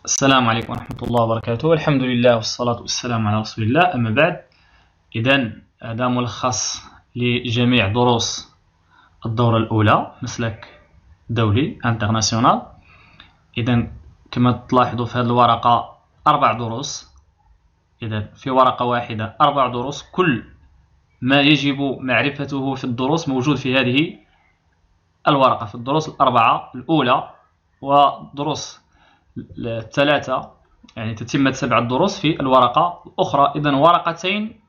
السلام عليكم ورحمة الله وبركاته. الحمد لله والصلاة والسلام على رسول الله. أما بعد، إذا هذا ملخص لجميع دروس الدورة الأولى مسلك دولي انترناسيونال. إذا كما تلاحظوا في هذه الورقة 4 دروس. إذا في ورقة واحدة 4 دروس، كل ما يجب معرفته في الدروس موجود في هذه الورقة، في الدروس الأربعة الأولى ودروس الثلاثة، يعني تتمة 7 دروس في الورقة الأخرى. إذن ورقتين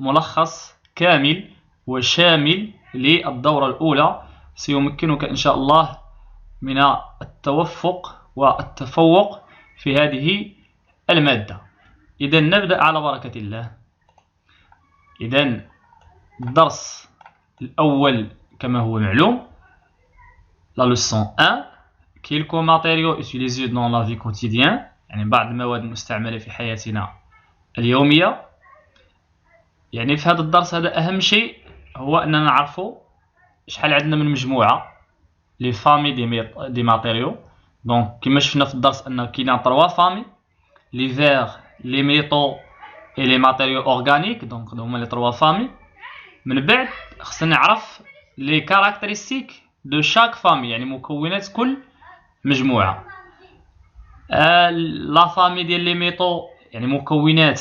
ملخص كامل وشامل للدورة الأولى سيمكنك إن شاء الله من التوفق والتفوق في هذه المادة. إذن نبدأ على بركة الله. إذن الدرس الأول كما هو معلوم، la leçon 1 quelques matériaux utilisés dans la vie quotidienne، يعني بعض المواد المستعملة في حياتنا اليومية. يعني في هذا الدرس هذا أهم شيء هو أننا نعرفوا شحال عندنا من مجموعة لي فامي دي ماتيريو. دونك كما شفنا في الدرس أن كاينين 3 فامي، لي فيغ لي ميتو اي لي ماتيريو اورغانيك. دونك هما لي 3 فامي. من بعد خصنا نعرف لي كاركتيرستيك دو شاك فامي، يعني مكونات كل مجموعة. لا فامي ديال لي ميتو يعني مكونات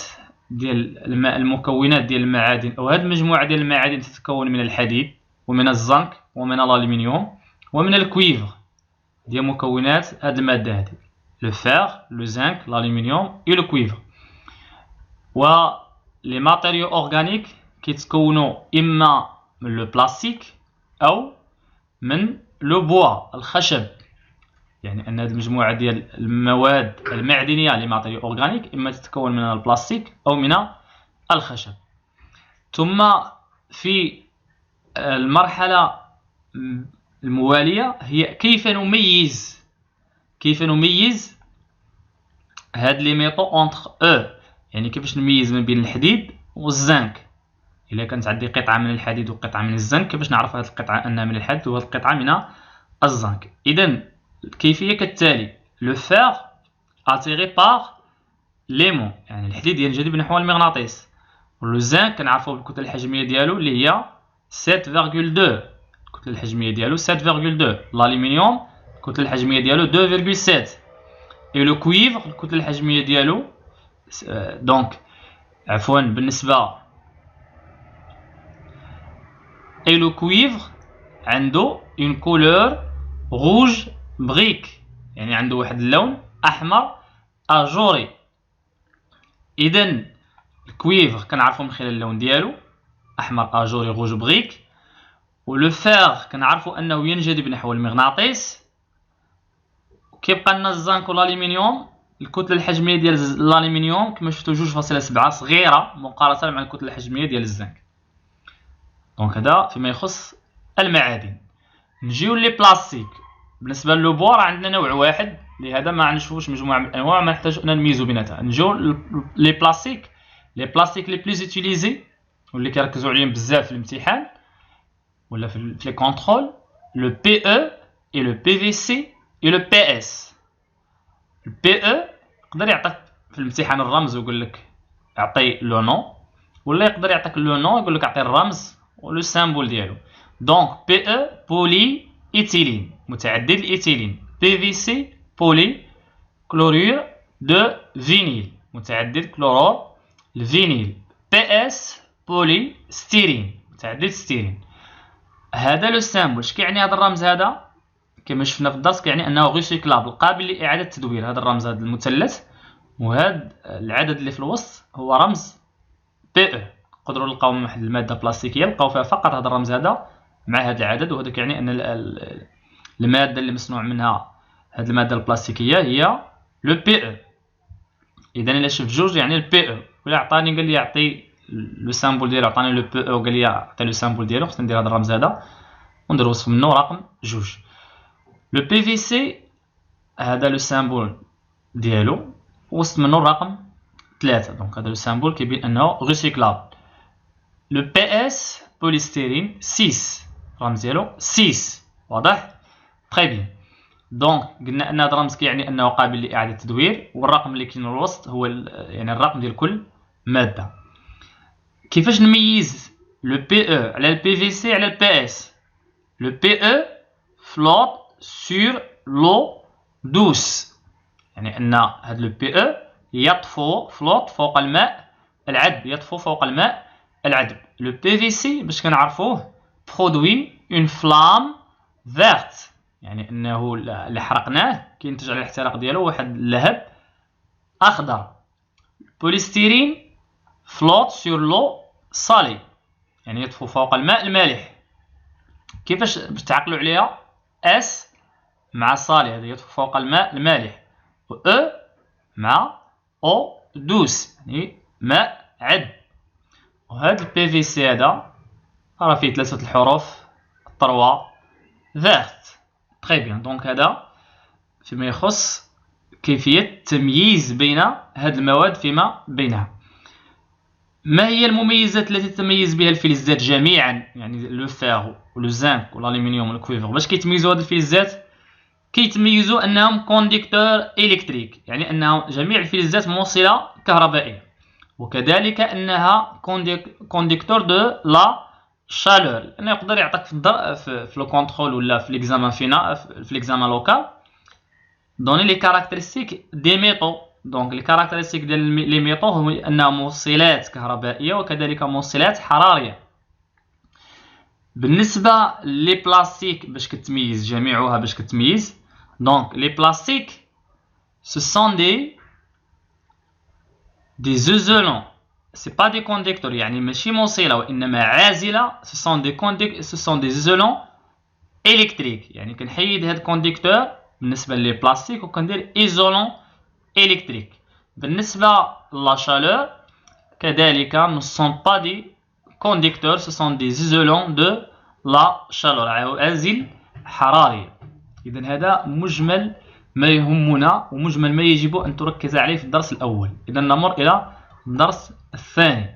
ديال المكونات ديال المعادن، او هاد المجموعة ديال المعادن تتكون من الحديد ومن الزنك ومن الالومنيوم ومن الكويفر، ديال مكونات هاد المادة هادي: لو فير لو زنك الالومنيوم اي لو كويفر. و لي ماتيريو اورغانيك كيتكونوا اما من لو بلاستيك او من لو بوا الخشب، يعني ان هذه المجموعه ديال المواد المعدنيه لي ماتيريو اورغانيك اما تتكون من البلاستيك او من الخشب. ثم في المرحله المواليه هي كيف نميز هاد لي ميتو اونتر او، يعني كيفاش نميز ما بين الحديد والزنك. الا كانت عندي قطعه من الحديد وقطعه من الزنك، كيفاش نعرف هاد القطعه انها من الحديد وهاد القطعه من الزنك؟ اذا الكيفيه كالتالي: لو فير اتيري بار ليمون، يعني الحديد ينجذب نحو المغناطيس. ولو زنك كنعرفوا بالكتله الحجميه ديالو اللي هي 7.2، الكتله الحجميه ديالو 7.2. الالومنيوم الكتله الحجميه ديالو 2.7. اي لو كويفر الكتله الحجميه ديالو دونك عفوا بالنسبه اي لو كويفر عنده اون كولور روج بريك، يعني عنده واحد اللون احمر اجوري. اذا الكويفر كنعرفوا من خلال اللون ديالو احمر اجوري روج بريك. ولو فير كنعرفوا انه ينجذب نحو المغناطيس. كيبقى لنا الزنك والالومنيوم، الكتله الحجميه ديال الالومنيوم كما شفتوا 2.7 صغيره مقارنه مع الكتله الحجميه ديال الزنك. دونك هذا فيما يخص المعادن. نجيو لي بلاستيك. بالنسبه للو بوا راه عندنا نوع واحد، لهذا ما نشوفوش مجموعه من الانواع، ما نحتاج ان نميزو بيناتها. نجيو لي بلاستيك لي بلوز اوتيليزي واللي كيركزوا عليهم بزاف في الامتحان ولا في لي كونترول: لو بي او اي لو بي في سي اي لو بي اس. البي او يقدر يعطيك في الامتحان الرمز ويقول لك اعطي لو نون، ولا يقدر يعطيك لو نون يقول لك اعطي الرمز ولو سامبول ديالو. دونك بي او بولي ايثيلين متعدد الايثيلين، بي في سي بولي كلورير دو فينيل متعدد كلورور الفينيل، بي اس بولي ستيرين متعدد ستيرين. هذا لو سامبول. اش كيعني هذا الرمز هذا؟ كما شفنا في الدرس كيعني انه ريسيكلابل قابل لاعاده التدوير. هذا الرمز هذا المثلث وهذا العدد اللي في الوسط هو رمز بي او. نقدروا نلقاو واحد الماده بلاستيكيه نلقاو فيها فقط هذا الرمز هذا مع هذا العدد، وهذا كيعني ان الماده اللي مصنوع منها هذه الماده البلاستيكيه هي لو بي او. اذا الا شفت جوج يعني البي او. ولا عطاني قال لي يعطي لو سامبول ديالو، عطاني لو بي او قال لي عطي لو سامبول ديالو، خصنا ندير هذا الرمز هذا وندير وصف منه رقم جوج. لو بي في سي هذا لو سامبول ديالو وسط منه الرقم 3، دونك هذا لو سامبول كيبين انه ريسيكلابل. لو بي اس بوليستيرين 6 رمز ديالو 6. واضح؟ تري بيان. دونك قلنا ان هذا الرمز كيعني انه قابل لاعاده التدوير، والرقم اللي كاين الوسط هو يعني الرقم ديال كل ماده. كيفاش نميز لو بي او على البي في سي على البي اس؟ لو بي او فلوت سور لو دوس، يعني ان هذا لو بي او يطفو فلوت فوق الماء العذب، يطفو فوق الماء العذب. لو بي في سي باش كنعرفوه برودوي اون فلام فيرت، يعني انه اللي حرقناه كينتج على الاحتراق ديالو واحد اللهب اخضر. بوليستيرين فلوت سور لو صالي، يعني يطفو فوق الماء المالح. كيفاش باش تعقلوا عليها؟ اس مع صالي هذا يطفو فوق الماء المالح، و او مع او دوس يعني ماء عذب. وهذا البي في سي هذا راه فيه 3 الحروف 3 فيرت. تري بيان. دونك هذا فيما يخص كيفية التمييز بين هذه المواد فيما بينها. ما هي المميزات التي تتميز بها الفلزات جميعا؟ يعني لو فير ولو زانك والالومنيوم والكويفر. باش كيتميزوا هاد الفلزات؟ كيتميزوا انهم كونديكتور الكتريك، يعني انهم جميع الفلزات موصله كهربائيه، وكذلك انها كونديكتور دو لا شالور، لانه يقدر يعطيك في لو كونترول ولا في ليكزامان فينا في ليكزامان لوكال دوني لي كاركتيرستيك دي ميتو. دونك لي كاركتيرستيك ديال لي ميتو هما انها موصلات كهربائيه وكذلك موصلات حراريه. بالنسبه لي بلاستيك باش كتميز جميعها باش كتميز، دونك لي بلاستيك ce sont des isolants، c'est pas des conducteurs، يعني ماشي موصله وانما عازله. ce sont des isolants électriques، يعني كنحيد هاد الكونديكتور بالنسبه لي بلاستيك وكندير ايزولون الكتريك. بالنسبه لا شالور كذلك ne sont pas des conducteurs، ce sont des isolants de la chaleur، عازل حراري. اذا هذا مجمل ما يهمنا ومجمل ما يجب ان تركز عليه في الدرس الاول. اذا نمر الى الدرس الثاني.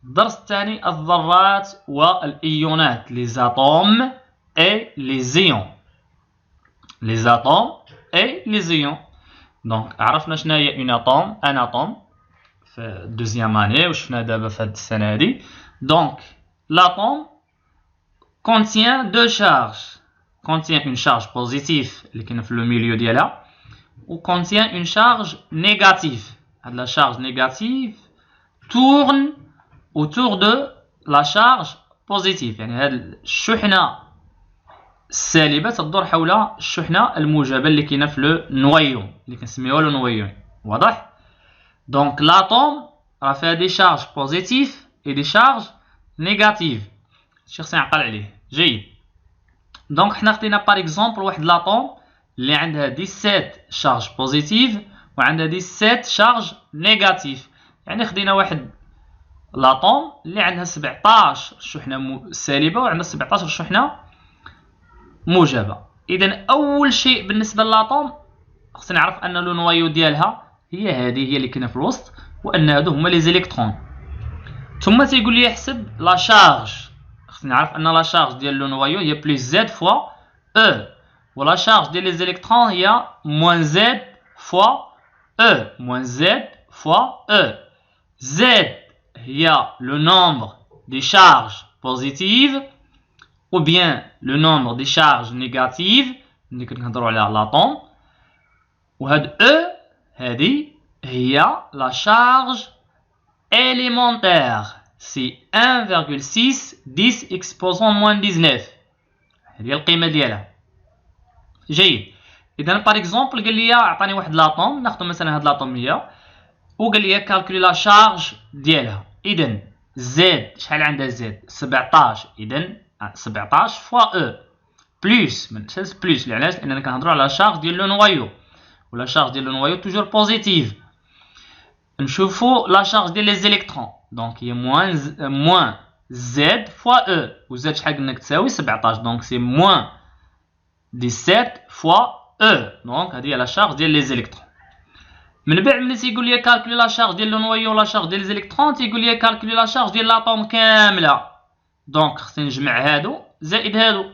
الدرس الثاني الذرات والايونات، les atomes et les ions. les atomes et les ions. دونك عرفنا شنو هي اون اتوم، ان اتوم في الدوزيام اني وشفنا دابا في هاد السنه هادي. دونك l'atome contient deux charges، contient une charge positive اللي كاينه في لو ميليو ديالها، و contient une charge négative. هاد لا charge négative tourne autour de la charge positive، يعني هاد الشحنه السالبه تدور حول الشحنه الموجبه اللي كاينه في لو نويو اللي كنسميوها لو نويو. واضح؟ دونك لاتوم راه فيها دي شارج بوزيتيف اي دي شارج نيجاتيف، شي خصنا نعقل عليه. جيد. دونك حنا خدينا باغ اكزومبل واحد لاتوم اللي عندها 17 شارج بوزيتيف وعندها 17 شارج نيجاتيف، يعني خدينا واحد لاتوم اللي عندها 17 شحنه سالبه وعندها 17 شحنه موجبه. اذا اول شيء بالنسبه للاتوم خصنا نعرف ان لو نوايو ديالها هي هذه، هي اللي كاينه في الوسط، وان هادو هما لي زيليكترون. ثم تيقول لي يحسب لا شارج. خصنا نعرف ان لا شارج ديال لو نوايو هي بلس زد فوا او، ولا شارج ديال لي زيليكترون هي موان زد فوا او، موان زد فوا او. زد هي لو نومبر دي شارج بوزيتيف ou bien le nombre des charges négatives اللي كنهضروا على لاتوم. وهاد او هذه هي لا شارج élémentaire، سي 1,6 10 exposant moins 19، هذه القيمه ديالها. جيد. اذا باغ اكزومبل قال لي عطاني واحد لاتوم، ناخذ مثلا هاد لاتوم هي، وقال لي كالكولي لا شارج ديالها. اذا زد شحال عندها زد 17، اذا 17 فوا او بلس من اساس بلس. علاش؟ لاننا كنهضروا على شارج ديال لو نوايو، ولا شارج ديال لو نوايو توجور بوزيتيف. نشوفوا لا شارج ديال لي زيليكترون، دونك هي موان زد فوا او، وزد شحال قلنا كتساوي 17، دونك سي موان 17 فوا او، دونك هذه هي لا شارج ديال لي زيليكترون. من بعد ملي تيقول لي كالكولي لا شارج ديال لو نوايو ولا شارج ديال لي زيليكترون، تيقول لي كالكولي لا شارج ديال لاتوم كامله. دونك خصني نجمع هادو زائد هادو.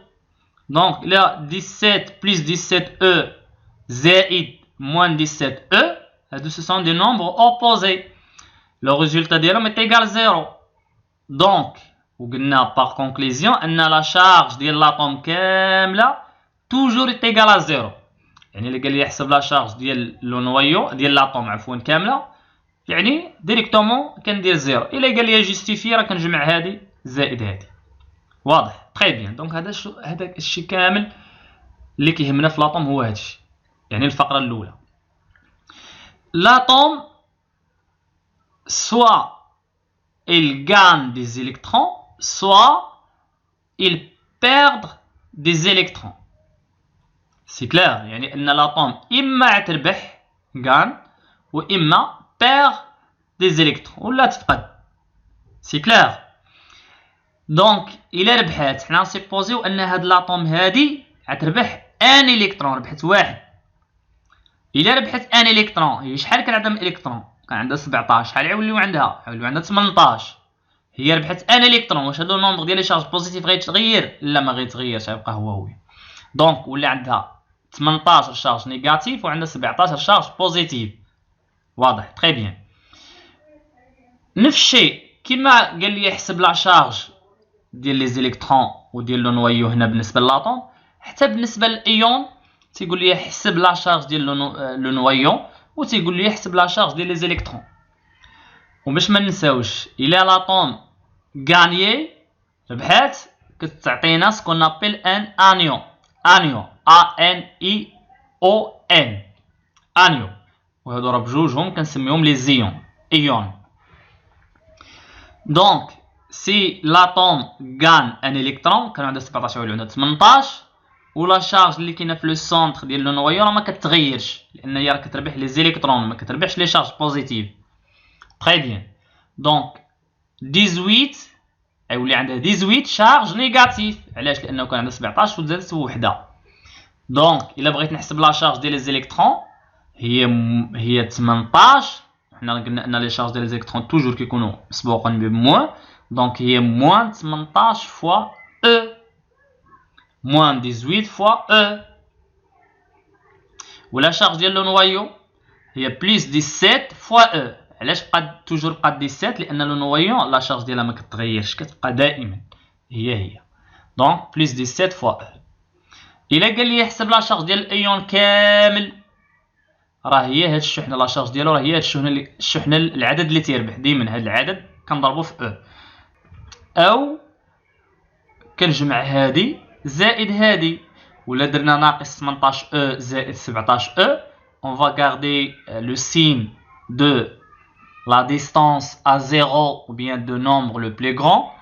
دونك لا 17 بلس 17 او زائد moins 17e, ce sont des nombres opposés. Le résultat ديالهم est égal à 0. Donc, وقلنا par conclusion أن la charge ديال l'atome كاملة toujours est égal à 0. يعني اللي قال لي يحسب لا شارج ديال لو نويو ديال لاطوم عفوا كامله، يعني ديريكتومون كندير 0. الا قال لي جوستيفي راه كنجمع هذه زائد هذه. واضح؟ تري بيان. دونك هذا الشيء كامل اللي كيهمنا في لاطوم هو هذا الشيء، يعني الفقره الاولى. L'atome, soit il gagne des électrons, soit il perd des électrons. C'est clair. يعني أن الأطوم إما تربح gagne وإما perd des électrons ولا تفقد. C'est clair. donc إلا ربحات حنا نسيبوزيو أن هاد الأطوم هادي غتربح ان إلكترون، ربحت واحد. إلا ربحت ان إلكترون هي شحال كان عندها من إلكترون؟ كان عندها 17. شحال يوليو عندها؟ يوليو عندها 18. هي ربحت ان إلكترون. واش هادو النومبر ديال لي شارج بوزيتيف غيتغير؟ لا ما غيتغيرش، غيبقى هو. دونك ولا عندها 18 شارج نيجاتيف وعندها 17 شارج بوزيتيف. واضح؟ تري بيان. نفس الشيء كما قال لي يحسب لا شارج ديال لي زيليكترون وديال لو نويو هنا بالنسبه للاطوم، حتى بالنسبه للايون تيقول لي يحسب لا شارج ديال لو نويو وتيقول لي يحسب لا شارج ديال لي زيليكترون. وباش ما ننساوش الا لاطوم غانيي ربحات كتعطينا سكون ابل ان انيون. انيون A-N-I-O-N انيو، وهادو راه بجوجهم كنسميهم لي زيون ايون. دونك سي لاتوم غان ان الكترون كان عنده 17 ولا عنده 18 ولا شارج اللي كاينه في لو سونتر ديال لو نويو راه ما كتغيرش، لان هي راه كتربح لي زيليكترون ما كتربحش لي شارج بوزيتيف. تري بيان. دونك 18 يولي عندها 18 شارج نيجاتيف. علاش؟ لانه كان عنده 17 وزادت وحده. دونك الا بغيت نحسب لا شارج ديال لي زيليكترون هي 18. حنا قلنا ان لي شارج ديال لي زيليكترون توجور كيكونوا مسبوقين بموان. دونك هي موان 18 فوا او موان 18 فوا او. ولا شارج ديال لو نويو هي بليس 17 فوا او. علاش بقى توجور بقى 17؟ لان لو نويو لا شارج ديالها ما كتغيرش، كتبقى دائما هي. دونك بليس 17 فوا او. الا قال لي يحسب لا شارج ديال الايون كامل راه هي هاد الشحنه لا شارج ديالو راه هي هاد الشحنه العدد اللي تيربح ديما. هاد العدد كنضربو في او كنجمع هادي زائد هادي، ولا درنا ناقص 18 او زائد 17 او. on va garder le signe de la distance à 0 ou bien de nombre le plus grand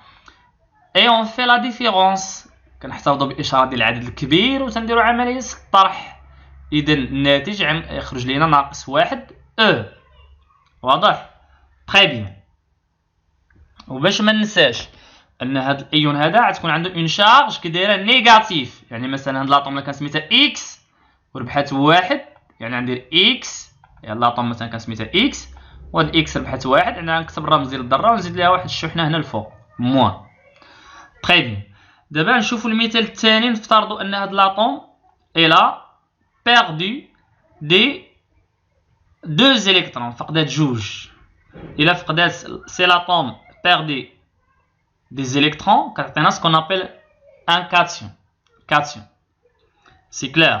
et on fait la différence. كنحتفظوا بالاشاره ديال العدد الكبير وتنديروا عمليه الطرح. اذا الناتج يخرج لنا ناقص 1 او. واضح؟ تري بيان. وباش ما ننساش ان هاد الايون هذا غتكون عنده اون شارج كدايره نيجاتيف. يعني مثلا هاد لاطوم اللي كنسميتها اكس وربحات 1، يعني غندير اكس. يعني لاطوم مثلا كنسميتها اكس وهاد اكس ربحات 1، يعني غنكتب الرمز ديال الذره ونزيد ليها واحد الشحنه هنا الفوق موان. تري بيان. دابا نشوفوا المثال الثاني. نفترضوا ان هاد لاطوم الى بيردو دي 2 الكترون، فقدات جوج. الى فقدات سي لاطوم بيردي دي الكترون كتعطينا سكون ابل ان كاتيون. سي كلير.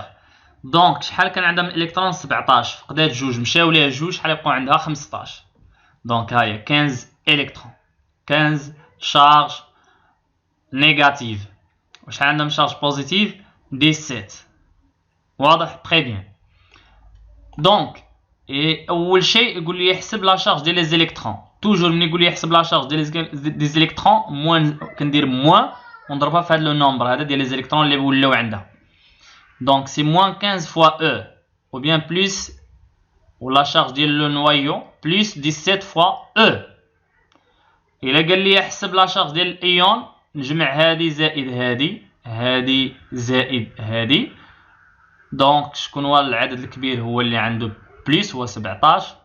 دونك شحال كان عندها من الكترون؟ 17. فقدات جوج مشاو ليها جوج، شحال يبقاو عندها؟ 15. دونك ها هي 15 الكترون، 15 شارج نيجاتيف. وشحال عندها من شارج بوزيتيف؟ 17. واضح؟ تري بيان. دونك اول شيء يقول لي يحسب لا شارج ديال لي زيليكترون. توجور ملي يقول لي يحسب لا شارج ديال لي زيليكترون موان كندير موان ونضربها في هذا لو نومبر هذا ديال لي زيليكترون اللي ولاو عندها. دونك سي موان 15 فوا او ou bien plus ولا شارج ديال لو نويو بلس 17 فوا او. الا قال لي يحسب لا شارج ديال الايون نجمع هادي زائد هادي، هادي زائد هادي. دونك شكون هو العدد الكبير؟ هو اللي عنده بلس هو 17.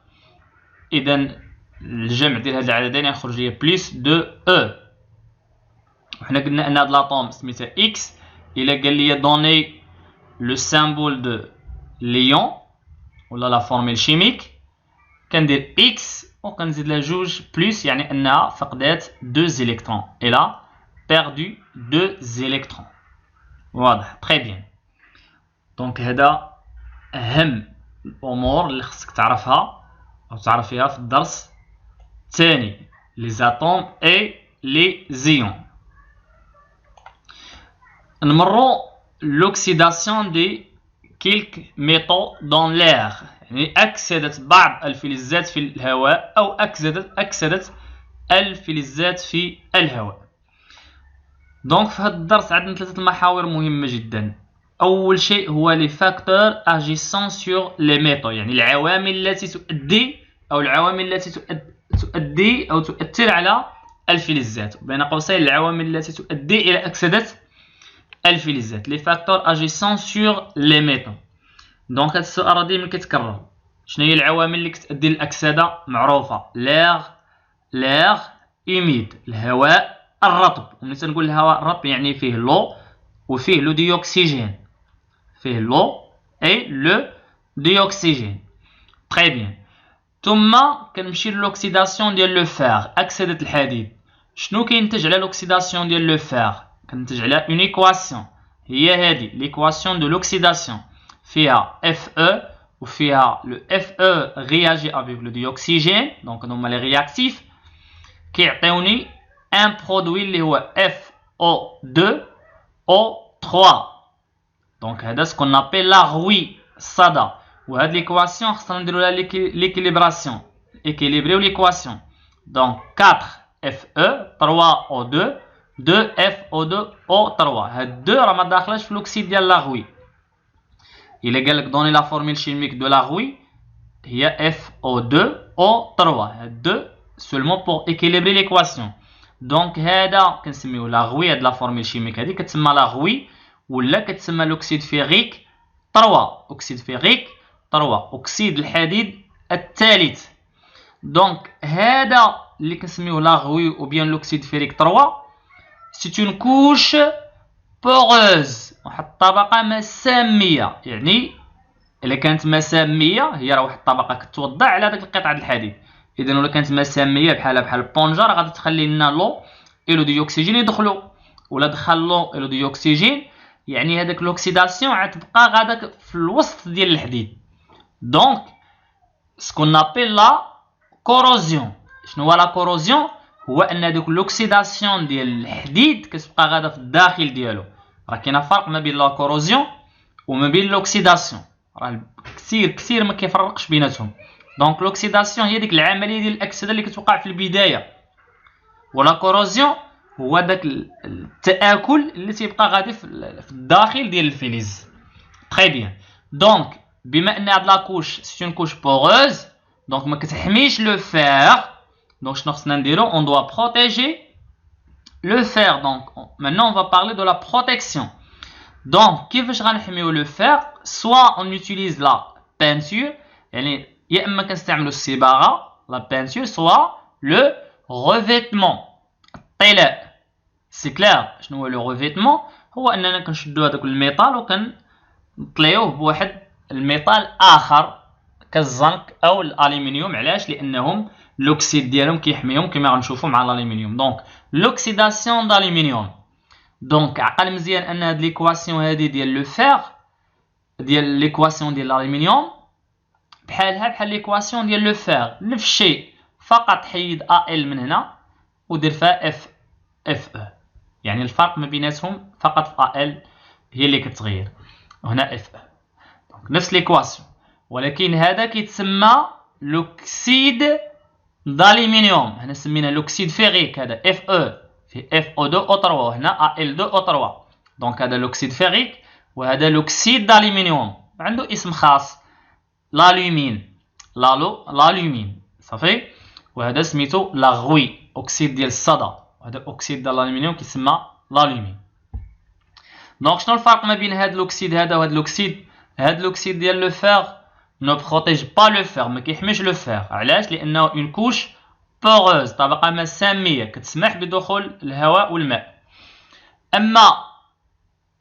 اذا الجمع ديال هاد العددين يخرج لي بلس 2 او. وحنا قلنا ان هاد لاطوم سميتها اكس. الا قال لي دوني لو سامبول دو ليون ولا لا فورميل شيميك كندير اكس وكنزيد لها جوج بلس يعني انها فقدات 2 زيليكترون الى perdu 2 زيليكترون. واضح تري بيان. دونك هذا اهم الامور اللي خصك تعرفها او تعرفيها في الدرس الثاني لي زاتوم اي لي زيون. نمرو l'oxydation de quelques métaux dans l'air يعني أكسدت بعض الفلزات في الهواء أو أكسدت الفلزات في الهواء. دونك في هذا الدرس عندنا 3 محاور مهمة جدا. أول شيء هو لي فاكتور agissant sur les métaux يعني العوامل التي تؤدي أو العوامل التي تؤدي أو تؤثر على الفلزات، بين قوسين العوامل التي تؤدي إلى أكسدة الفلزات لي فاكتور agissant sur les métaux. دونك هذا السؤال راه ديما كيتكرر. شنو هي العوامل اللي كتؤدي للأكسدة؟ معروفة l'air humide الهواء الرطب. وملي تنقول الهواء الرطب يعني فيه لو وفيه لو ديوكسيجين، فيه لو اي لو ديوكسيجين. تري بيان. ثم كنمشي للوكسيداسيون ديال لو فير أكسدة الحديد. شنو كينتج على لوكسيداسيون ديال لو فير؟ كنتج على اون ايكواسيون هي هذه ليكواسيون دو لوكسيداسيون فيها Fe وفيها لو Fe رياجي افيك لو ديوكسيجين دونك هما لي رياكتيف كيعطيوني ان برودوي اللي هو FO2O3 دونك هذا سكون نابيل لا غوي الصدى. وهاد ليكواسيون خصنا نديرو لها ليكيليبراسيون équilibrer l'équation donc 4Fe 3O2 2FO2O3 هاد 2 راه ما داخلاش في الاكسيد ديال لاغوي. الا قالك دوني لا فورميل شيميك دو لاغوي هي FO2O3 هاد 2 سولمون بور équilibrer l'équation. دونك هذا كنسميوه لاغوي. هاد لا فورميل شيميك هادي كتسمى لاغوي ولا كتسمى لوكسيد فيغيك 3 اكسيد فيغيك 3 اكسيد الحديد الثالث. دونك هذا اللي كنسميوه لاغوي او بيان لوكسيد فيريك 3 سي اون كوش بوغوز واحد الطبقه مساميه. يعني الا كانت مساميه هي راه واحد الطبقه كتوضع على داك القطعه د الحديد. اذا الا كانت مساميه بحال البونجا راه غادي تخلي لنا لو ايلو ديوكسيجين يدخلوا ولا دخل لو ايلو ديوكسيجين يعني هذاك لوكسيداسيون غتبقى غادا في الوسط ديال الحديد. دونك سكون نابيل لا كوروزيون. شنو هو لا كوروزيون؟ هو ان دوك لوكسيداسيون ديال الحديد كتبقى غادا في الداخل ديالو. راه كاين فرق ما بين لا كوروزيون وما بين لوكسيداسيون، راه كثير ما كيفرقش بيناتهم. دونك لوكسيداسيون هي ديك العمليه ديال الاكسده اللي كتوقع في البدايه، ولا كوروزيون هو داك التآكل اللي تيبقى غادي في الداخل ديال الفلز. تري بيان. دونك بما ان هاد لاكوش سي اون كوش بوغوز دونك ما كتحميش لو فير. دونك شنو خصنا نديرو؟ اون دوا بروتيجي لو فير. دونك maintenant on va parler de la protection. دونك كيفاش غنحميو لو فير؟ سوا اون يوتيليز لا بانتور يعني يا اما كنستعملو الصباغه لا بانتور سوا لو ريفيتمون الطلاء. سي كلير. شنو هو لو ريفيتمون؟ هو اننا كنشدو هذاك الميطال وكنطليوه بواحد الميطال اخر كالزنك او الالومنيوم. علاش؟ لانهم لوكسيد ديالهم كيحميهم كما غنشوفوا مع الالومنيوم. دونك لوكسيداسيون دالومنيوم. دونك عقل مزيان ان هاد ليكواسيون هادي ديال لو فير ديال ليكواسيون ديال الالومنيوم بحال ليكواسيون ديال لو فير نفس الشيء، فقط حيد ال من هنا ودير فيها اف اي. يعني الفرق ما بيناتهم فقط في ال هي اللي كتغير، هنا اف اي. دونك نفس ليكواسيون ولكن هذا كيتسمى لوكسيد دالومنيوم. هنا سمينا لوكسيد فيغيك. هذا اف اي في FO2O3 وهنا Al2O3. دونك هذا لوكسيد فيغيك وهذا لوكسيد دالومنيوم عنده اسم خاص لالومين لالومين صافي. وهذا سميتو لاغوي اكسيد ديال الصدى وهذا اكسيد ديال الالومنيوم كيسمى لالومين. دونك شنو الفرق ما بين هذا الاكسيد هذا وهذا الاكسيد؟ هذا الاكسيد ديال لو فير نو بروتيج با لو فير ما كيحميش لو فير. علاش؟ لانه اون كوش بوغوز طبقه مساميه كتسمح بدخول الهواء والماء. اما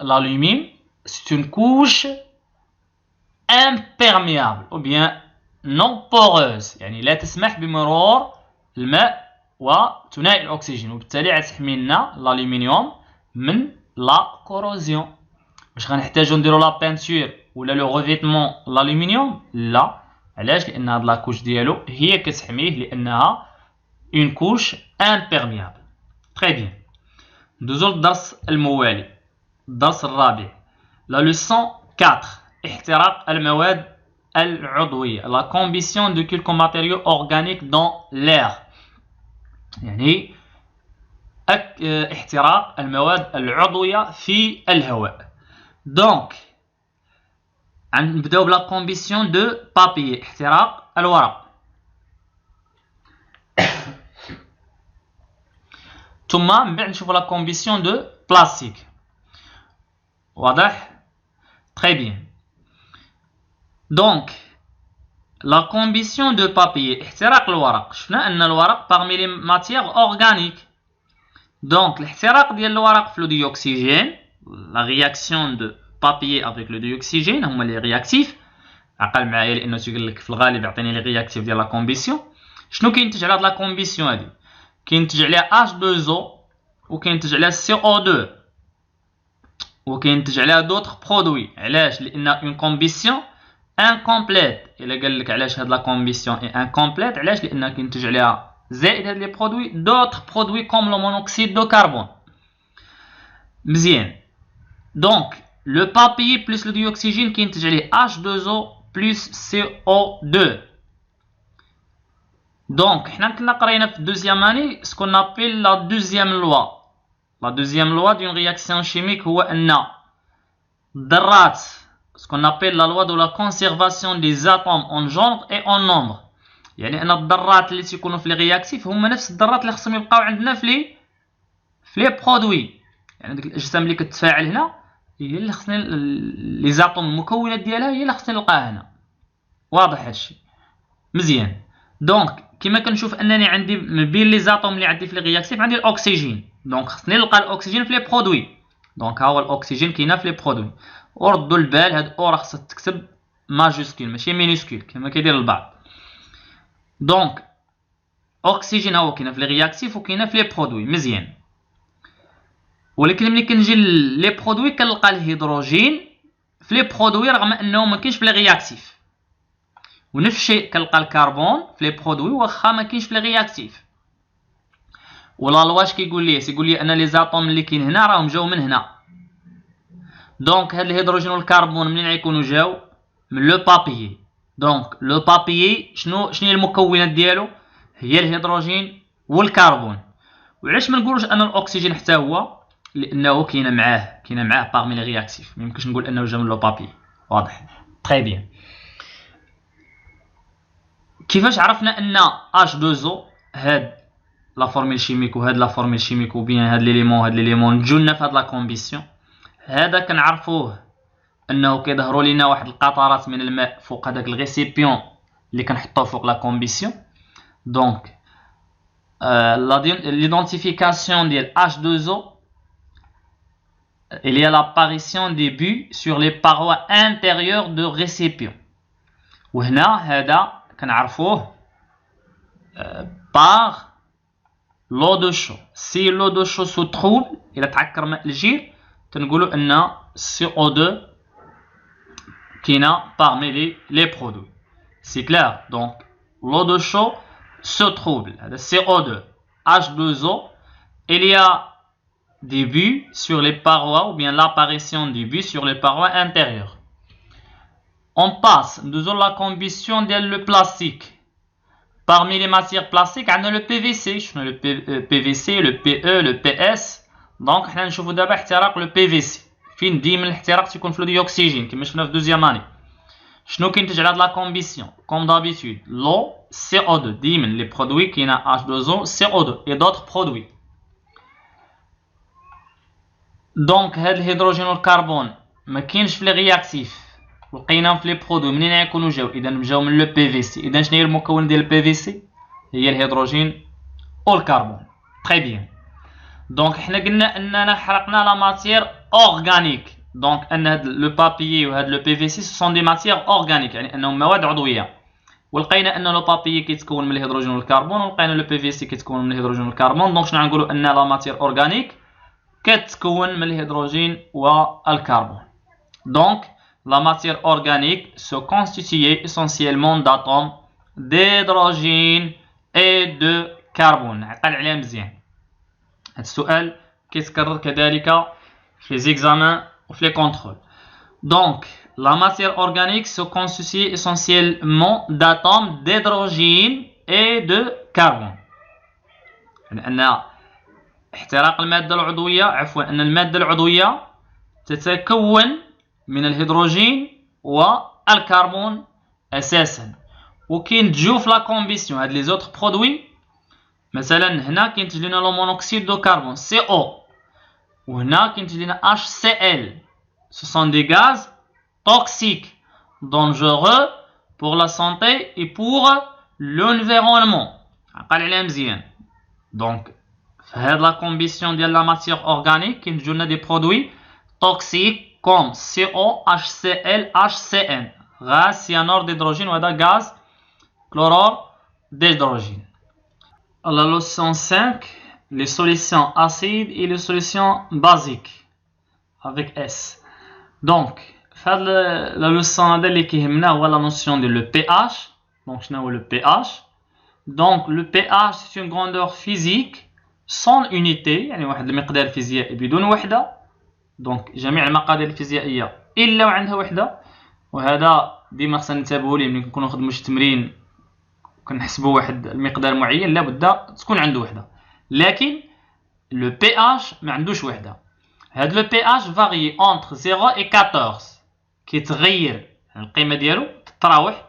الالومين سي اون كوش imperméable ou bien non poreuse، يعني لا تسمح بمرور الماء وثنائي الأكسجين، وبالتالي غتحمي لنا الألومنيوم من لا كوروزيون. واش غنحتاجو نديرو لا بانتور ولا لو ريفيتمون الألومنيوم؟ لا. علاش؟ لأن هاد لاكوش ديالو هي كتحميه لأنها اون كوش امبيرميابل. تري بيان. ندوزو للدرس الموالي، الدرس الرابع، لا لوسون 4، احتراق المواد العضوية، la combustion de quelques matériaux organiques dans l'air، يعني احتراق المواد العضوية في الهواء. دونك نبداو بلا كومبيسيون دو بابي، احتراق الورق. ثم من بعد نشوفو لا كومبيسيون دو بلاستيك. واضح؟ تري بيان. دونك لا كومبيسيون دو بابي، احتراق الورق، شفنا ان الورق parmi les matières organiques. دونك الاحتراق ديال الورق في لو ديوكسيجين، لا رياكسيون دو بابي افيك لو ديوكسيجين هما لي رياكتيف. عقل معايا لانه تيقول لك في الغالب يعطيني لي رياكتيف ديال لا كومبيسيون. شنو كينتج على هاد لا كومبيسيون هادي؟ كينتج عليها H2O، وكينتج عليها CO2، وكينتج عليها دوطخ برودوي. علاش؟ لان اون كومبيسيون انكومبليت. الا قال لك علاش هاد لا كومبيسيون اي انكومبليت، علاش؟ لان كينتج عليها زائد هاد لي برودوي دوطخ برودوي كوم لو مونوكسيد دو كربون. مزيان. دونك لو بابي بلس لو ديوكسيجين كينتج عليه H2O بلس CO2. دونك حنا كنا قرينا في الدوزيام اني سكون نابيل لا دوزيام لوا. لا دوزيام لوا دون رياكسيون شيميك هو ان الذرات سكون نابيل لا لوا دو لا كونسيرفاسيون دي زاتوم اون جونغ اي اون نومبر، يعني ان الذرات اللي تيكونوا في لي رياكتيف هما نفس الذرات اللي خصهم يبقاو عندنا في لي برودوي. يعني ديك الاجسام اللي كتفاعل هنا هي اللي خصني لي زاتوم المكونات ديالها هي اللي خصني نلقاها هنا. واضح هادشي؟ مزيان. دونك كما كنشوف انني عندي بين لي زاتوم اللي عندي في لي رياكتيف عندي الاكسجين، دونك خصني نلقى الاكسجين في لي برودوي. دونك ها هو الاكسجين كاينه في لي برودوي. وردوا البال هاد او راه خصها تكتب ماجوسكول ماشي مينوسكول كما كيدير البعض. دونك اكسجين هو كاينه في لي رياكتيف وكاينه في لي برودوي. مزيان. ولكن ملي كنجي لي برودوي كنلقى الهيدروجين في لي برودوي رغم انه ما كاينش في لي رياكتيف، ونفس الشيء كنلقى الكربون في لي برودوي واخا ما كاينش في لي رياكتيف. ولا لواش كيقول لي ان لي زاتوم اللي كاين هنا راهم جاو من هنا. دونك هاد الهيدروجين والكربون منين غيكونوا جاو؟ من لو بابيي. دونك لو بابيي شنو هي المكونات ديالو؟ هي الهيدروجين والكربون. وعلاش ما نقولوش ان الاكسجين حتى هو؟ لانه كاينه معاه باغمي لي رياكتيف، ما يمكنش نقول انه جا من لو بابي. واضح؟ تري بيان. كيفاش عرفنا ان H2O هاد لا فورميل شيميك وهاد لا فورميل شيميك وبين هاد ليليمون نجو لنا في هاد لا كومبيسيون؟ هذا كنعرفوه انه كيظهروا لينا واحد القطرات من الماء فوق هذاك الغيسيبيون اللي كنحطوه فوق لا كومبيسيون. دونك l'identification de H2O, il y a l'apparition des bulles sur les parois intérieures de récipient. وهنا هذا كنعرفوه par l'eau de chaud. Si l'eau de chaud se trouble إلا تعكر ماء الجير تنقولوا ان CO2 كاينه parmi les produits. C'est clair. Donc l'eau de chaud se trouble, le CO2, H2O, il y a des bulles sur les parois ou bien l'apparition des bulles sur les parois intérieures. On passe de la combustion de plastique. Parmi les matières plastiques, on a le PVC, le PVC, le PE, le PS. Donc, on va voir d'abord le PVC. فين ديما الاحتراق تيكون في الديوكسيجين كما شفنا في دوزيام اني. شنو كينتج على هاد لا كومبيسيون؟ كوم دابيتود لو CO2 ديما لي برودوي كاينه H2O CO2 اي دوطخ برودوي. دونك هاد الهيدروجين والكربون ما كاينش في لي رياكتيف لقيناهم في لي برودوي. منين غيكونوا جاو؟ اذا جاو من لو بي في سي. اذا شنو هي المكون ديال البي في سي؟ هي الهيدروجين والكربون. تري بيان. دونك حنا قلنا اننا حرقنا لا ماتير اورغانيك. دونك ان هاد لو بابيي وهاد لو بي في سي سون دي ماتيير اورغانيك يعني انهم مواد عضويه ولقينا ان لو بابيي كيتكون من الهيدروجين والكربون ولقينا لو بي في سي كيتكون من الهيدروجين والكربون دونك شنو غنقولوا ان لا ماتيير اورغانيك كتكون من الهيدروجين والكربون دونك la matière organique se constituait essentiellement d'atomes d'hydrogène et de carbone عقل عليها مزيان هذا السؤال كيتكرر كذلك في les examens وفي les contrôles donc la matière organique se constitue essentiellement d'atomes d'hydrogène et de carbone يعني أن احتراق المادة العضوية أن المادة العضوية تتكون من الهيدروجين والكربون اساسا وكينتجو في لا كومبيسيون هاد لي زوتر برودوي مثلا هنا كينتج لنا لو مونوكسيد دو كربون سي او وهنا كينتج لنا اش سي ال سو سون دي غاز توكسيك dangereux pour la santé et pour l'environnement عقل عليها مزيان دونك في هاد لا كومبيسيون ديال لا ماتيير اورغانيك كينتجو لنا دي برودوي توكسيك comme CO, HCl, HCN, gaz cyanure d'hydrogène ou gaz chlorure d'hydrogène. La leçon 5, les solutions acides et les solutions basiques avec S. Donc, la leçon qui est la notion de le pH. Donc, je le pH. Donc, le pH c'est une grandeur physique sans unité, يعني واحد المقدار فيزيائي بدون وحدة. دونك جميع المقادير الفيزيائيه الا وعندها وحده وهذا ديما خصنا ننتبهوا ليه ملي كنكونوا نخدموا شي تمرين وكنحسبوا واحد المقدار معين لابد تكون عنده وحده لكن لو بي اش ما عندوش وحده هاد لو بي اش فاري انتر 0 و 14 كيتغير القيمه ديالو تتراوح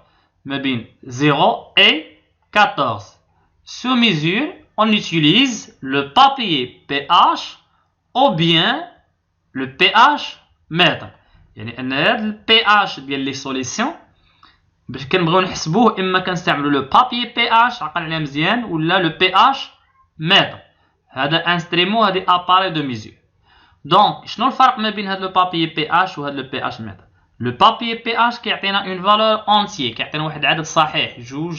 ما بين 0 و 14 سو ميزور on utilise le papier pH ou bien le pH متر يعني ان هذا البي اش ديال لي سوليسيون باش كنبغيو نحسبوه اما كنستعملوا لو بابي بي اش عقل عليها مزيان ولا لو بي اش متر هذا انستريمو هذه اباري دو ميزور دونك شنو الفرق ما بين هذا لو بابي بي اش وهذا لو بي اش متر لو بابي بي اش كيعطينا اون فالور اونتيي كيعطينا واحد العدد صحيح 2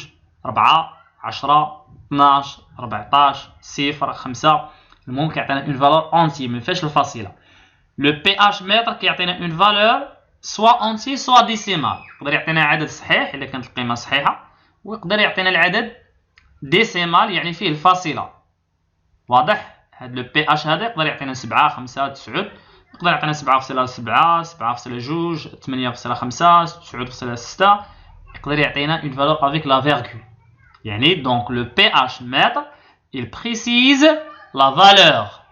4 10 12 14 0 5 المهم كيعطينا اون فالور اونتيي ما فيهاش الفاصله Le pH mètre qui a une valeur soit entier soit décimale. يقدر يعطينا عدد صحيح إذا كانت القيمة صحيحة ويقدر يعطينا العدد ديسيمال يعني فيه الفاصلة. واضح؟ هذا لو بي اش هذا يقدر يعطينا 7 5 9 يقدر يعطينا 7.7 7.2 8.5 9.6 يقدر يعطينا une valeur avec la virgule. يعني donc le pH mètre il précise la valeur.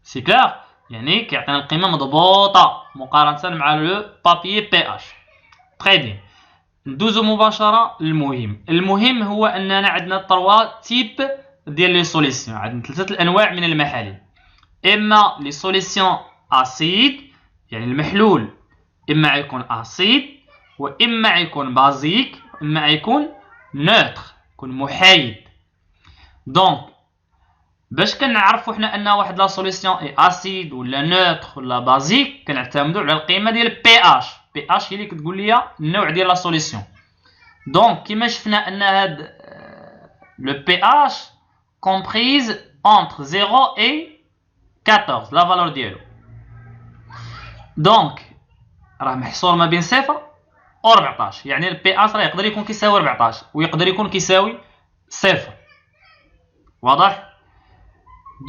C'est clair؟ يعني كيعطينا القيمة مضبوطة مقارنة مع لو بابي بي اش. تري بيان. ندوزو مباشرة المهم هو أننا عندنا 3 تيب ديال لي سوليسيون عندنا 3 الأنواع من المحاليل إما لي سوليسيون أسيد يعني المحلول إما يكون أسيد وإما يكون بازيك إما يكون نوتر يكون محايد. دونك باش كنعرفوا حنا ان واحد لا سوليسيون اي اسيد ولا نوتر ولا بازيك كنعتمدوا على القيمه ديال بي اش هي اللي كتقول لي النوع ديال لا سوليسيون. دونك كما شفنا ان هاد لو بي اش كومبريز انتر 0 و 14 لا فالور ديالو. دونك راه محصور ما بين 0 و 14 يعني البي اش راه يقدر يكون كيساوي 14 ويقدر يكون كيساوي 0. واضح؟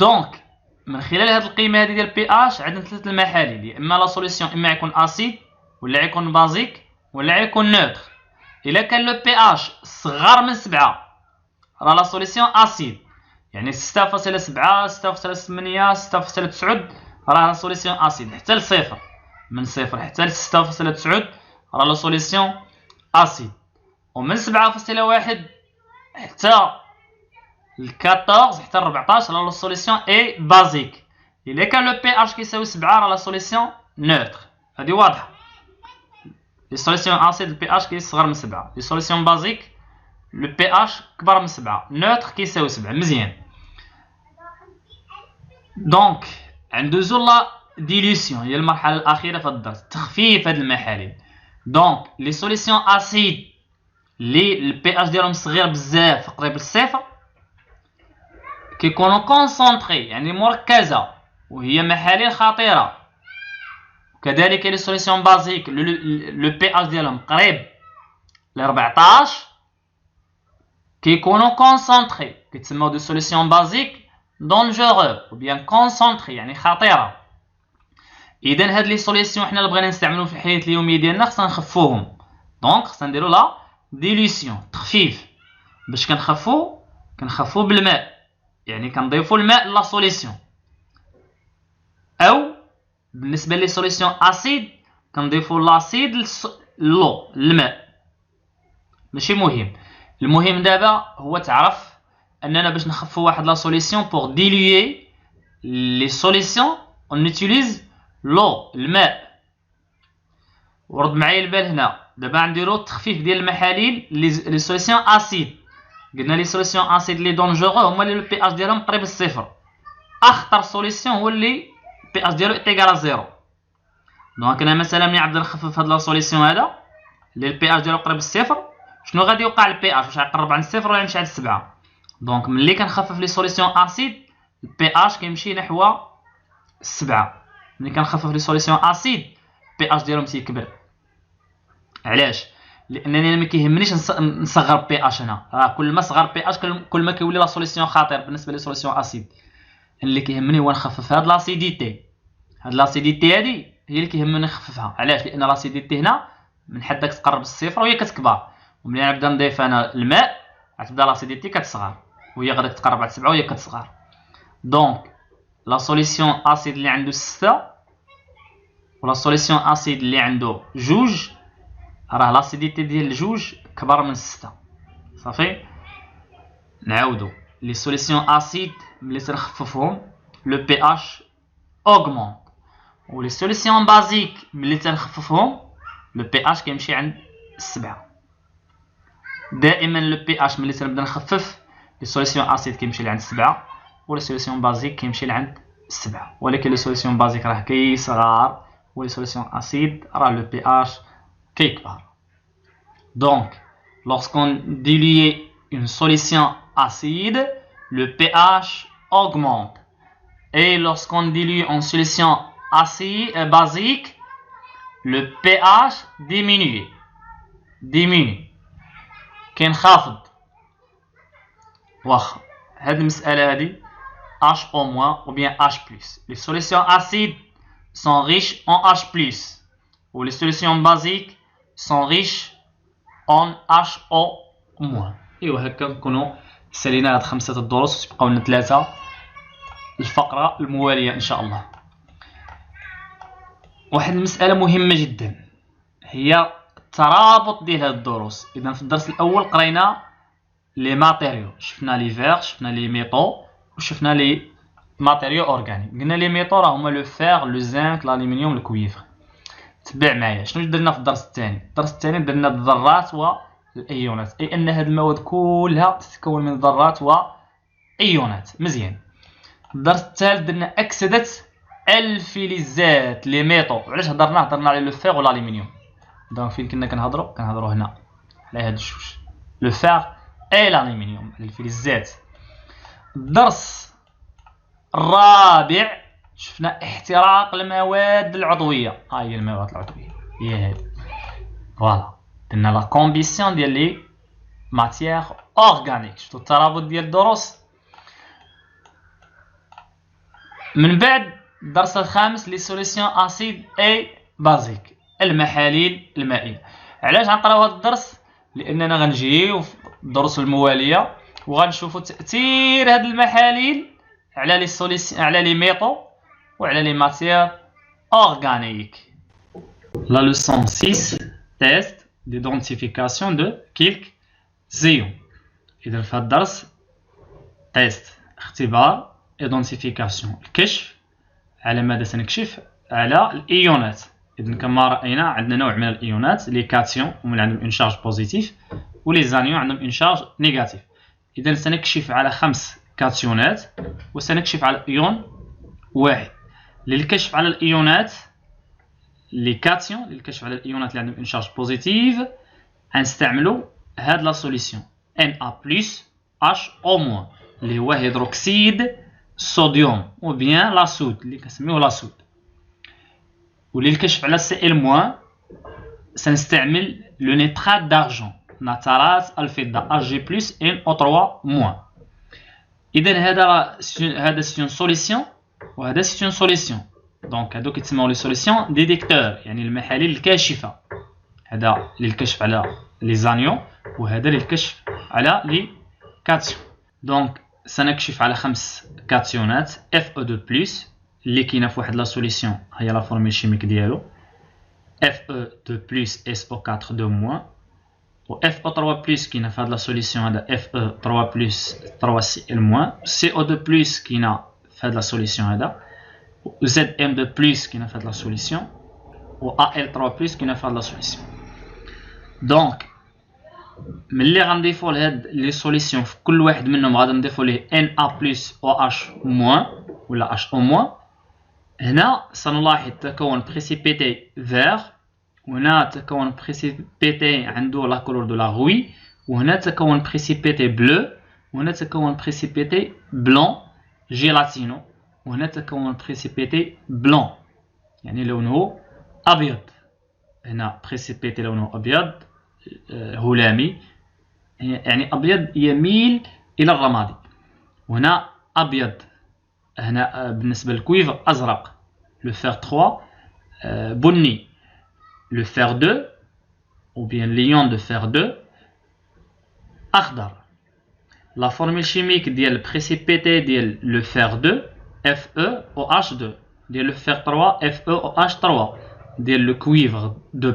دونك من خلال هذه القيمه هذه ديال بي اش عندنا 3 المحاليل يا اما لا سوليسيون اما يكون اسيد ولا يكون بازيك ولا يكون نوتر. الا كان لو بي اش صغر من 7 راه لا سوليسيون اسيد يعني 6.7 6.8 6.9 راه لا سوليسيون اسيد حتى ل 0 من 0 حتى ل 6.9 راه لا سوليسيون اسيد ومن 7.1 حتى ل 14 حتى ل 14 راه لا سوليسيون اي بازيك. الا كان لو بي اش كيساوي 7 راه لا سوليسيون نوتر. هذه واضحه. لي سوليسيون اسيد البي اش كيصغر من 7 لي سوليسيون بازيك لو بي اش كبر من 7 نوتر كيساوي 7 مزيان. دونك ندوزو ديليسيون هي المرحلة الأخيرة في الدرس، تخفيف هاد المحاليل. دونك لي سوليسيون أسيد لي البي اش ديالهم صغير بزاف قريب للصفر كيكونوا كونسونطري يعني مركزة وهي محاليل خطيرة. وكذلك لي سوليسيون بازيك لو بي اش ديالهم قريب ل 14 كيكونوا كونسونطري كيتسموا دو سوليسيون بازيك دونجورو ou bien كونسونطري يعني خطيرة. اذا هاد لي سوليسيون حنا اللي بغينا نستعملوهم في الحياة اليومية ديالنا خصنا نخفوهم. دونك خصنا نديرو لا ديليسيون تخفيف. باش كنخفو بالماء يعني كنضيفو الماء لا سوليسيون، او بالنسبة لي سوليسيون اسيد كنضيفو لاسيد لو الماء. ماشي مهم، المهم دابا هو تعرف اننا باش نخفو واحد لا سوليسيون بور ديلوي لي سوليسيون اون نوتيليز لو الماء. ورد معايا البال هنا دابا نديرو التخفيف ديال المحاليل لي سوليسيون اسيد. قلنا لي سوليسيون اسيد لي دونجورو هما اللي البي اش ديالهم قريب للصفر. اخطر سوليسيون هو اللي بي اش ديالو ايكال زيرو. دونك انا مثلا ملي نبدا نخفف هاد لا سوليسيون هذا اللي البي اش ديالو قريب للصفر، شنو غادي يوقع للبي اش؟ واش غيقرب عند الصفر ولا يمشي عند 7؟ دونك ملي كنخفف لي سوليسيون اسيد البي اش كيمشي نحو 7. ملي كنخفف لي سوليسيون اسيد البي اش ديالهم تيكبر. علاش؟ لانني ما كيهمنيش نصغر بي اش. هنا راه كل ما صغر بي اش كل ما كيولي لا سوليسيون خطير بالنسبه لي سوليسيون اسيد. اللي كيهمني هو نخفف هاد لاسيديتي. هاد لاسيديتي هادي هي اللي كيهمني نخففها. علاش؟ لان لاسيديتي هنا من حدك تقرب للصفر وهي كتكبر، وملي نبدا نضيف انا الماء غتبدا لاسيديتي كتصغر وهي غادي تقرب على 7 وهي كتصغر. دونك لا سوليسيون اسيد اللي عنده 6 ولا سوليسيون اسيد اللي عنده 2 راه لاسيديتي ديال 2 كبر من 6. صافي. نعاودو لي سوليسيون اسيد ملي تنخففهم لو بي اش اوغمونت، و لي سوليسيون بازيك ملي تنخففهم لو بي اش كيمشي عند 7. دائما لو بي اش ملي تنبدا نخفف لي سوليسيون اسيد كيمشي لعند 7 و لي سوليسيون بازيك كيمشي لعند 7. ولكن لي سوليسيون بازيك راه كيصغر و لي سوليسيون اسيد راه لو بي اش كيكبر. دونك lorsqu'on dilue une solution acide, le pH augmente. Et lorsqu'on dilue une solution acide basique, le pH diminue. كينخفض. واخا هاد المسألة هادي H- ou bien H+. Les solutions acides sont riches en H+, ou les solutions basiques sont riches en HO-. ايوا هكا نكونوا سالينا هاد 5 الدروس وتبقاو لنا 3 الفقرة الموالية ان شاء الله. واحد المسألة مهمة جدا هي الترابط ديال هاد الدروس. اذا في الدرس الاول قرينا لي ماتيريو، شفنا لي فير، شفنا لي ميطو، وشفنا لي ماتيريو اورغانيك. قلنا لي ميطو راه هما لو فير، لو زنك، الالومنيوم، الكويفر. تبع معايا شنو درنا في الدرس الثاني. الدرس الثاني درنا الذرات والايونات، اي ان هاد المواد كلها تتكون من ذرات وايونات. مزيان. الدرس الثالث درنا اكسده الفلزات لي ميطو. علاش هضرنا على لو فير والالومنيوم. دونك فين كنا كنهضروا هنا على هاد الجوج، لو فير اي الالومنيوم، على الفلزات. الدرس الرابع شفنا احتراق المواد العضويه. هي المواد العضويه هي هادي. فوالا درنا لا كومبيسيون ديال لي ماتيير اورغانيك. شفتوا الترابط ديال الدروس. من بعد الدرس الخامس لي سوليسيون اسيد اي بازيك، المحاليل المائيه. علاش غنقراو هذا الدرس؟ لاننا غنجيو في الدروس المواليه وغنشوفوا تاثير هاد المحاليل على لي سوليسيون، على لي ميطو وعلى لي ماتيير اورغانيك. La leçon 6 test d'identification de quelques ions. إذا في هذا الدرس تيست اختبار identification الكشف على ماذا سنكشف على الايونات. إذا كما رأينا عندنا نوع من الايونات لي كاتيون ومن عندهم اون شارج بوزيتيف ولي زانيون عندهم اون شارج نيجاتيف. إذا سنكشف على 5 كاتيونات وسنكشف على ايون واحد. للكشف على الإيونات لي كاتيون للكشف على الإيونات اللي عندهم اون شارج بوزيتيف غنستعملوا هاد لا سوليسيون Na+HO- اللي هو هيدروكسيد الصوديوم او بيان لا سود اللي كنسميوه لا سود. وللكشف على Cl- سنستعمل لو نيترات دارجون نترات الفضة Ag+NO3-. إذا هذا سي سوليسيون وهذا سي سوليسيون. دونك هادو كيتسموا لي سوليسيون ديتيكتور يعني المحاليل الكاشفة. هذا للكشف على لي زانيون وهذا للكشف على لي كاتيون. دونك سنكشف على 5 كاتيونات Fe2+ اللي كاينه في واحد لا سوليسيون هي لا فورميل شيميك ديالو Fe2+ SO4 و Fe3+ كاينه في هاد لا سوليسيون هذا Fe3+ 3Cl-. CO2+ كاينه في هاد لا سوليسيون هذا و Zm2+ كاينه في هاد لا سوليسيون و Al3+ كاينه في هاد لا سوليسيون. دونك ملي غنضيفو لهاد لي سوليسيون في كل واحد منهم غادي نضيفو ليه Na+OH- ولا HO-. هنا سنلاحظ تكون بريسيبيتي فير وهنا تكون بريسيبيتي عنده لا كولور دو لا غوي وهنا تكون بريسيبيتي بلو وهنا تكون بريسيبيتي بلون جيلاتينو وهنا تكون بريسيبيتي بلون يعني لونه ابيض. هنا بريسيبيتي لونه ابيض هلامي يعني ابيض يميل الى الرمادي. وهنا ابيض هنا بالنسبه للكويفر ازرق لو فير 3 بني لو فير 2 ou bien l'ion de fer 2 اخضر. لا فورميل شيميك ديال البريسيبيتي ديال لو فير 2 FeOH2 ديال لو فير 3 FeOH3 ديال لو كويفر 2+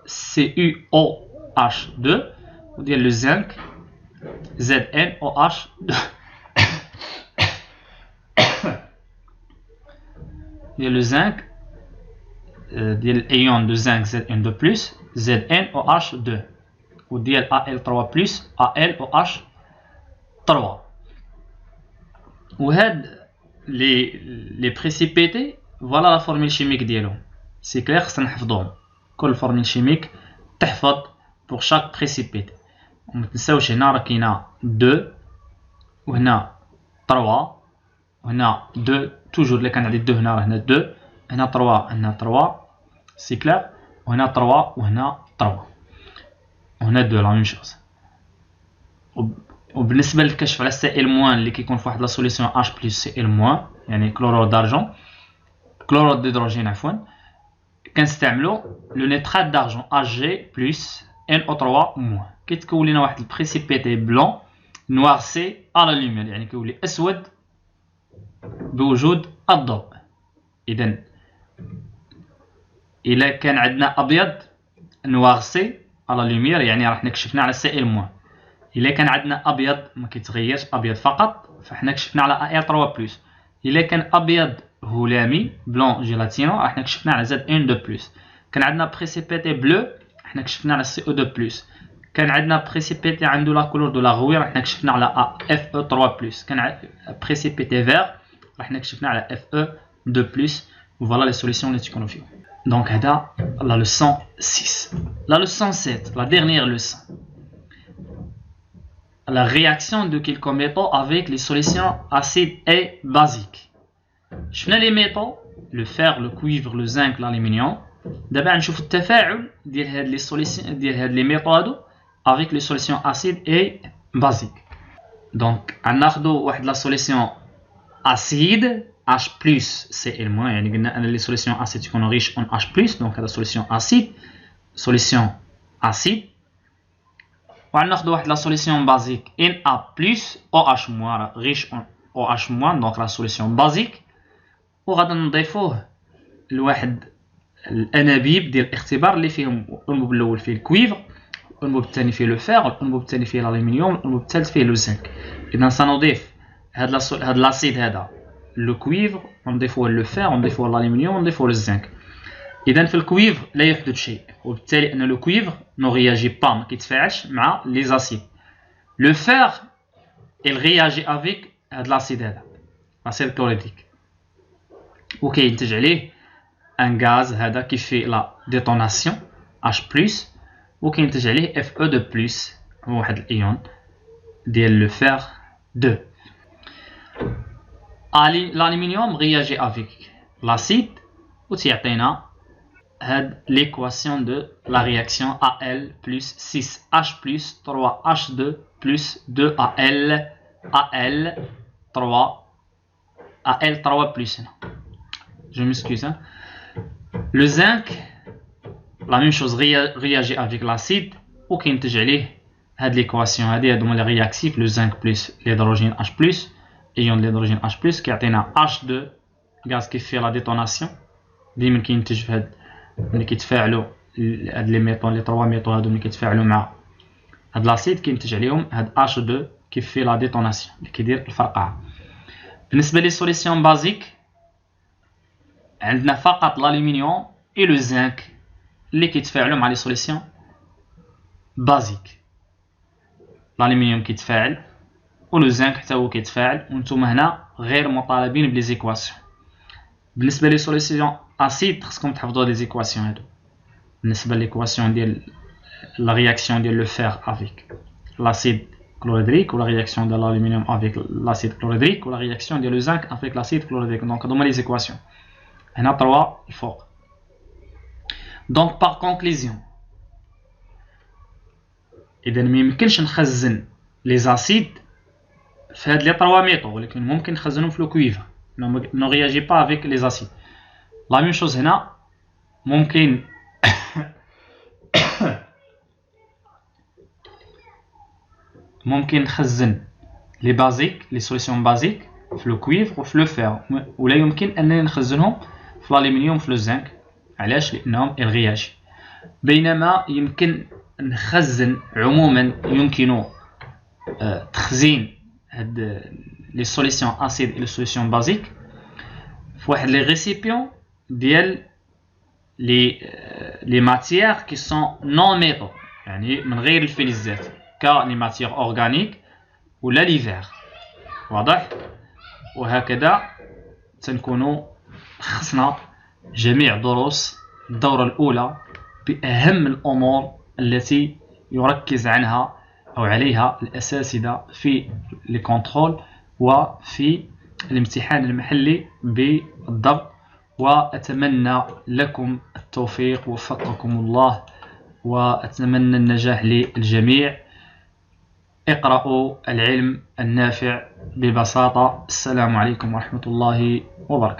CuOH2 وديال لو زنك ZnOH2 ديال لو زنك ديال الايون دو زنك Zn2+ ZnOH2 وديال Al3+ AlOH3. وهاد لي بريسيبيتي فوالا لا فورميل شيميك ديالهم سي كلير خصنا نحفظوهم. كل فورميل شيميك تحفظ بوغ شاك بريسيبيتي. وما تنساوش هنا راه كاينه 2 وهنا 3 وهنا 2 توجور اللي كان عندي 2 هنا راه هنا 2 هنا 3 هنا 3 سي كلير وهنا 3 وهنا 3 وهنا 2 لا ميم شوز. وبالنسبه للكشف على Cl- اللي كيكون في واحد لا سوليسيون H+Cl- يعني كلورور دارجون كلورور ديدروجين عفوا كنستعملوا لو نيترات دارجون Ag+NO3- كيتكون لنا واحد البريسيبيتي بلون نوارسي على لوميير يعني كيولي اسود بوجود الضوء. اذا الا كان عندنا ابيض نوارسي على لوميير يعني راح كشفنا على Cl-. الا كان عندنا ابيض ما كيتغيرش ابيض فقط فاحنا كشفنا على Al3+. الا كان ابيض هلامي بلون جيلاتينو راح كشفنا على Zn2+. كان عندنا بريسيبيتي بلو احنا كشفنا على CO2+. كان عندنا بريسيبيتي عنده لا كولور دو لا غوي راح كشفنا على Fe3+. كان بريسيبيتي فير راح كشفنا على Fe2+. وفوالا لي سوليسيون اللي تكونوا فيهم. دونك هذا لا لوسون 6. لا لوسون 7 لا ديرنيير لوسون la réaction de quelques métaux avec les solutions acides et basiques. شفنا لي ميتaux le fer le cuivre le zinc l'aluminium. دابا نشوف التفاعل ديال هاد لي سوليسيون ديال هاد لي ميتaux هادو avec les solutions acides et basiques. دونك غناخدو واحد لا سوليسيون acide H+Cl- يعني قلنا ان لي سوليسيون acide تكونوا ريش اون H+, دونك هذا سوليسيون acide سوليسيون acide. وغناخدو واحد لا سوليسيون بازيك Na+OH- ريش اون OH-, دونك لا سوليسيون بازيك. وغادي نضيفوه لواحد الانابيب ديال الاختبار اللي فيهم الانبوب الاول فيه الكويفر الانبوب الثاني فيه لو فير الانبوب الثاني فيه الالومنيوم الانبوب الثالث فيه لو زنك. اذا سنضيف هاد لاسيد هذا لو كويفر ونضيفوه لو فير ونضيفوه الالومنيوم ونضيفوه للزنك. اذا في الكويفر لا يحدث شيء وبالتالي ان لو كويفر نو رياجي با ما كيتفاعلش مع لي زاسيد. لو فير il réagit avec هاد لاسيد هذا لاسيد كلوريديك وكينتج عليه ان غاز هذا كيفي لا ديتوناسيون H+, وكينتج عليه Fe2+, هو واحد الايون ديال لو فير 2. l'aluminium réagit avec l'acide وتيعطينا هاد l'équation de la réaction Al plus 6H plus 3H2 plus 2Al Al3 plus. Je m'excuse. Hein. Le zinc, la même chose, réagit avec l'acide وكينتج عليه هاد l'équation هادي هادو هما لي réactifs. Le zinc plus l'hydrogène H plus ion de l'hydrogène H plus كيعطينا H2 gaz qui fait la détonation. ديما كينتج في هاد ملي كيتفاعلوا هاد لي ميتون لي 3 ميتون هادو ملي كيتفاعلوا مع هاد لاسيد كينتج عليهم هاد H2 كيفي لا ديتوناسيون اللي كيدير الفرقعه. بالنسبه لي سوليسيون بازيك عندنا فقط الالومنيوم اي لو زنك اللي كيتفاعلوا مع لي سوليسيون بازيك. الالومنيوم كيتفاعل ولو زنك حتى هو كيتفاعل، وانتم هنا غير مطالبين بلي زيكواسيون. بالنسبه لي سوليسيون اسيد خصكم تحفظوا لي زيكواسيون هادو. بالنسبه ليكواسيون ديال لا رياكسيون ديال لو فير افيك لاسيد chlorhydrique ou la réaction de l'aluminium avec l'acide chlorhydrique ou la réaction de le zinc avec l'acide chlorhydrique. Donc, on a les équations. On a 3 il faut. Donc, par conclusion, إذا ما يمكنش نخزن les acides في هاد لي 3 ميتaux ولكن ممكن نخزنهم في لو كويفر. Ne réagit pas avec les acides. La même chose هنا ممكن ممكن نخزن لي بازيك لي سوليسيون بازيك في لو كويفر وفي لو فير، ولا يمكن انني نخزنهم في الالومنيوم في لو زنك. علاش؟ لانهم الغياجي. بينما يمكن نخزن عموما يمكن تخزين هاد لي سوليسيون اسيد و لي سوليسيون بازيك في واحد لي ريسيبيون ديال لي ماتيير كي سون نون ميتو، يعني من غير الفلزات كلي ماتيير اورغانيك ولا ليفير. واضح؟ وهكذا تنكونوا خصنا جميع دروس الدورة الأولى بأهم الأمور التي يركز عنها أو عليها الأساتذة في الكنترول وفي الامتحان المحلي بالضبط. وأتمنى لكم التوفيق ووفقكم الله، وأتمنى النجاح للجميع. اقرأوا العلم النافع ببساطة. السلام عليكم ورحمة الله وبركاته.